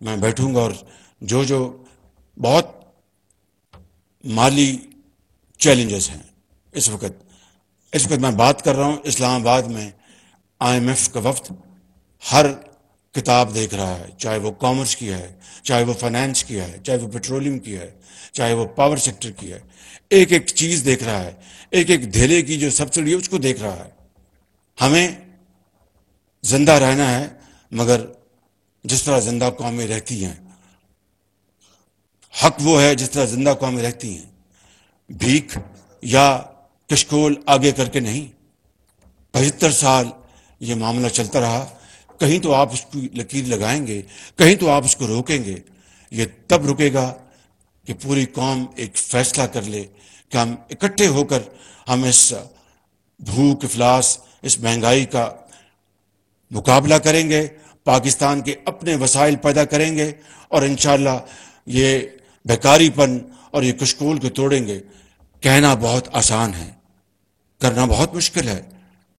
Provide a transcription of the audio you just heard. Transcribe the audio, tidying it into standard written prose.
میں بیٹھوں گا اور جو بہت مالی چیلنجز ہیں اس وقت میں بات کر رہا ہوں، اسلام آباد میں IMF کا وفد ہر کتاب دیکھ رہا ہے، چاہے وہ کامرس کی ہے، چاہے وہ فائنانس کی ہے، چاہے وہ پیٹرولیم کی ہے، چاہے وہ پاور سیکٹر کی ہے، ایک ایک چیز دیکھ رہا ہے، ایک ایک دھیلے کی جو سبسڈی ہے اس کو دیکھ رہا ہے۔ ہمیں زندہ رہنا ہے، مگر جس طرح زندہ قومیں رہتی ہیں، حق وہ ہے جس طرح زندہ قومیں رہتی ہیں، بھیک یا کشکول آگے کر کے نہیں۔ 75 سال یہ معاملہ چلتا رہا، کہیں تو آپ اس کی لکیر لگائیں گے، کہیں تو آپ اس کو روکیں گے۔ یہ تب رکے گا کہ پوری قوم ایک فیصلہ کر لے کہ ہم اکٹھے ہو کر ہم اس بھوک افلاس، اس مہنگائی کا مقابلہ کریں گے، پاکستان کے اپنے وسائل پیدا کریں گے، اور انشاءاللہ یہ بیکاری پن اور یہ کشکول کو توڑیں گے۔ کہنا بہت آسان ہے، کرنا بہت مشکل ہے۔